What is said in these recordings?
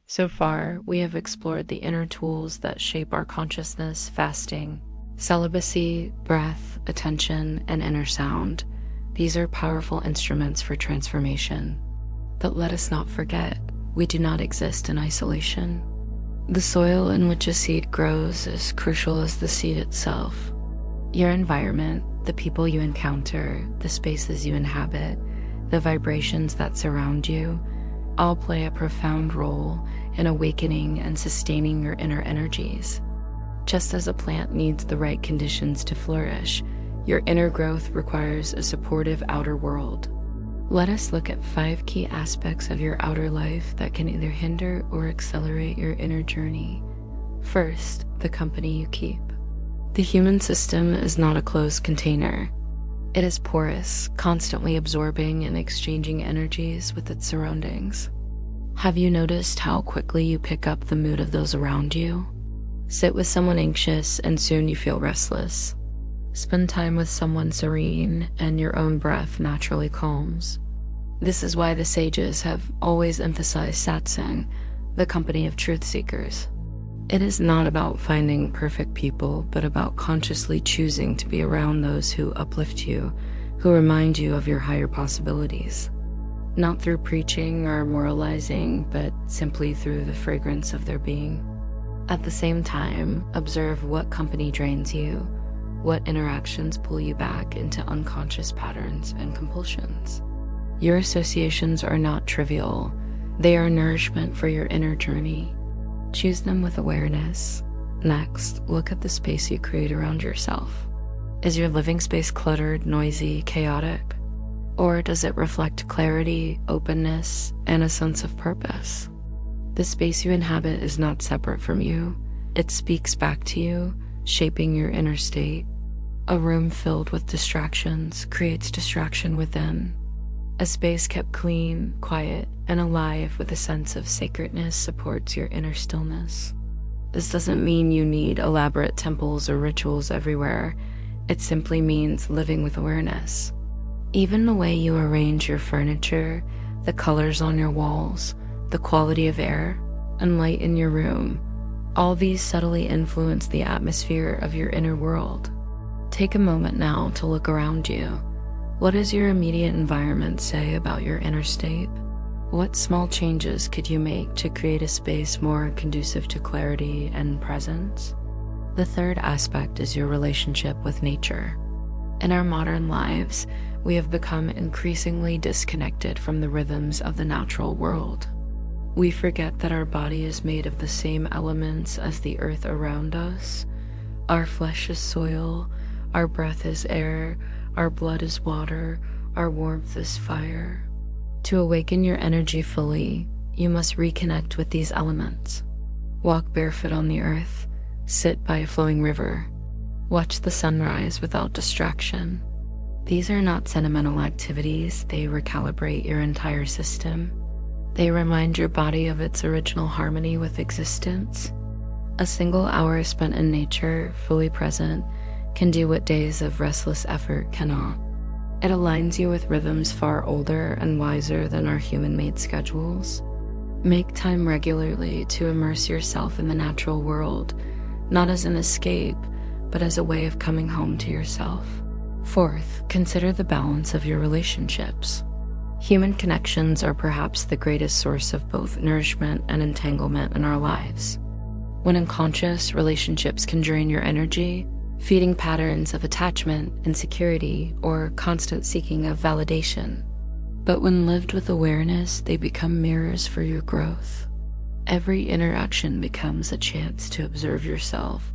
So far, we have explored the inner tools that shape our consciousness: fasting, celibacy, breath, attention, and inner sound. These are powerful instruments for transformation. But let us not forget, we do not exist in isolation. The soil in which a seed grows is crucial as the seed itself. Your environment, the people you encounter, the spaces you inhabit, the vibrations that surround you, all play a profound role in awakening and sustaining your inner energies. Just as a plant needs the right conditions to flourish, your inner growth requires a supportive outer world. Let us look at 5 key aspects of your outer life that can either hinder or accelerate your inner journey. First, the company you keep. The human system is not a closed container. It is porous, constantly absorbing and exchanging energies with its surroundings. Have you noticed how quickly you pick up the mood of those around you? Sit with someone anxious and soon you feel restless. Spend time with someone serene and your own breath naturally calms. This is why the sages have always emphasized satsang, the company of truth seekers. It is not about finding perfect people, but about consciously choosing to be around those who uplift you, who remind you of your higher possibilities. Not through preaching or moralizing, but simply through the fragrance of their being. At the same time, observe what company drains you, what interactions pull you back into unconscious patterns and compulsions. Your associations are not trivial. They are nourishment for your inner journey. Choose them with awareness. Next, look at the space you create around yourself. Is your living space cluttered, noisy, chaotic? Or does it reflect clarity, openness, and a sense of purpose? The space you inhabit is not separate from you. It speaks back to you, shaping your inner state. A room filled with distractions creates distraction within. A space kept clean, quiet, and alive with a sense of sacredness supports your inner stillness. This doesn't mean you need elaborate temples or rituals everywhere. It simply means living with awareness. Even the way you arrange your furniture, the colors on your walls, the quality of air and light in your room, all these subtly influence the atmosphere of your inner world. Take a moment now to look around you. What does your immediate environment say about your inner state? What small changes could you make to create a space more conducive to clarity and presence? The third aspect is your relationship with nature. In our modern lives, we have become increasingly disconnected from the rhythms of the natural world. We forget that our body is made of the same elements as the earth around us. Our flesh is soil, our breath is air, our blood is water, our warmth is fire. To awaken your energy fully, you must reconnect with these elements. Walk barefoot on the earth, sit by a flowing river, watch the sunrise without distraction. These are not sentimental activities, they recalibrate your entire system. They remind your body of its original harmony with existence. A single hour spent in nature, fully present, can do what days of restless effort cannot. It aligns you with rhythms far older and wiser than our human-made schedules. Make time regularly to immerse yourself in the natural world, not as an escape, but as a way of coming home to yourself. Fourth, consider the balance of your relationships. Human connections are perhaps the greatest source of both nourishment and entanglement in our lives. When unconscious, relationships can drain your energy, feeding patterns of attachment, insecurity, or constant seeking of validation. But when lived with awareness, they become mirrors for your growth. Every interaction becomes a chance to observe yourself,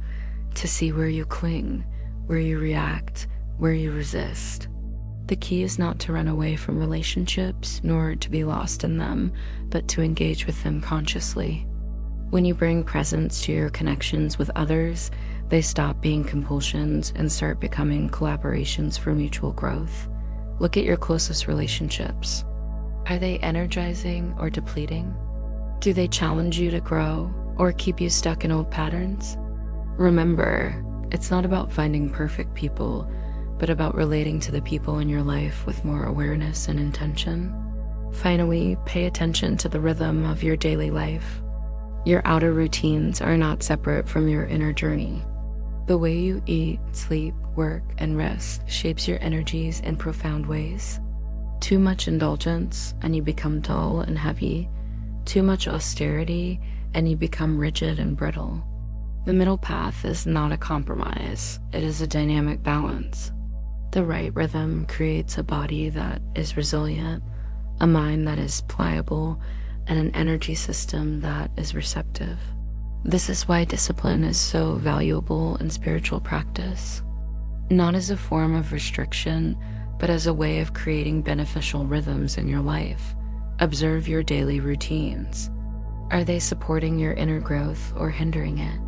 to see where you cling, where you react, where you resist. The key is not to run away from relationships, nor to be lost in them, but to engage with them consciously. When you bring presence to your connections with others, they stop being compulsions and start becoming collaborations for mutual growth. Look at your closest relationships. Are they energizing or depleting? Do they challenge you to grow or keep you stuck in old patterns? Remember, it's not about finding perfect people, but about relating to the people in your life with more awareness and intention. Finally, pay attention to the rhythm of your daily life. Your outer routines are not separate from your inner journey. The way you eat, sleep, work, and rest shapes your energies in profound ways. Too much indulgence, and you become dull and heavy. Too much austerity, and you become rigid and brittle. The middle path is not a compromise, it is a dynamic balance. The right rhythm creates a body that is resilient, a mind that is pliable, and an energy system that is receptive. This is why discipline is so valuable in spiritual practice, not as a form of restriction, but as a way of creating beneficial rhythms in your life. Observe your daily routines. Are they supporting your inner growth or hindering it?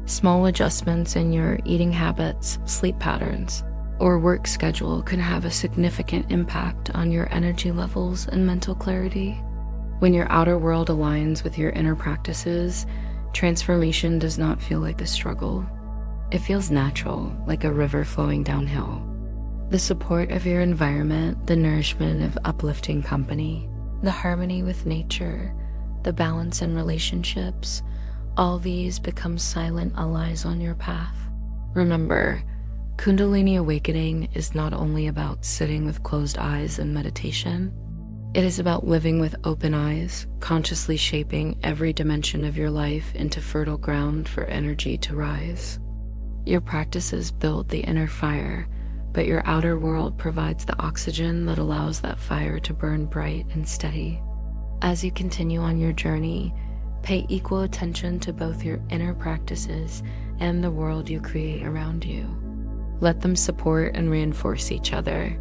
Small adjustments in your eating habits, sleep patterns, or work schedule can have a significant impact on your energy levels and mental clarity. When your outer world aligns with your inner practices, transformation does not feel like a struggle. It feels natural, like a river flowing downhill. The support of your environment, the nourishment of uplifting company, the harmony with nature, the balance in relationships, all these become silent allies on your path. Remember, Kundalini Awakening is not only about sitting with closed eyes in meditation. It is about living with open eyes, consciously shaping every dimension of your life into fertile ground for energy to rise. Your practices build the inner fire, but your outer world provides the oxygen that allows that fire to burn bright and steady. As you continue on your journey, pay equal attention to both your inner practices and the world you create around you. Let them support and reinforce each other.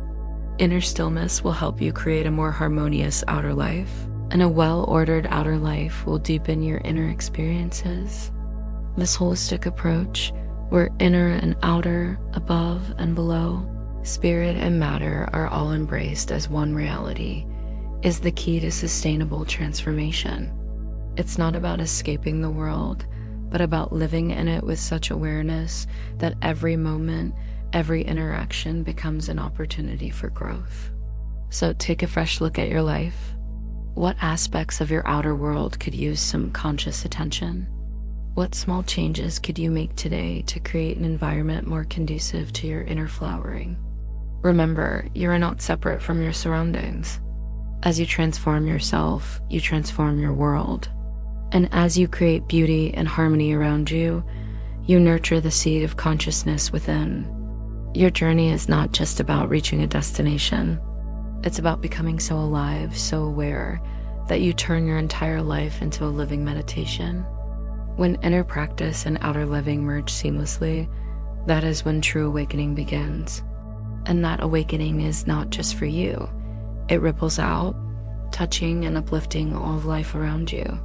Inner stillness will help you create a more harmonious outer life, and a well-ordered outer life will deepen your inner experiences. This holistic approach, where inner and outer, above and below, spirit and matter are all embraced as one reality, is the key to sustainable transformation. It's not about escaping the world, but about living in it with such awareness that every moment, every interaction becomes an opportunity for growth. So take a fresh look at your life. What aspects of your outer world could use some conscious attention? What small changes could you make today to create an environment more conducive to your inner flowering? Remember, you are not separate from your surroundings. As you transform yourself, you transform your world. And as you create beauty and harmony around you, you nurture the seed of consciousness within. Your journey is not just about reaching a destination. It's about becoming so alive, so aware, that you turn your entire life into a living meditation. When inner practice and outer living merge seamlessly, that is when true awakening begins. And that awakening is not just for you. It ripples out, touching and uplifting all of life around you.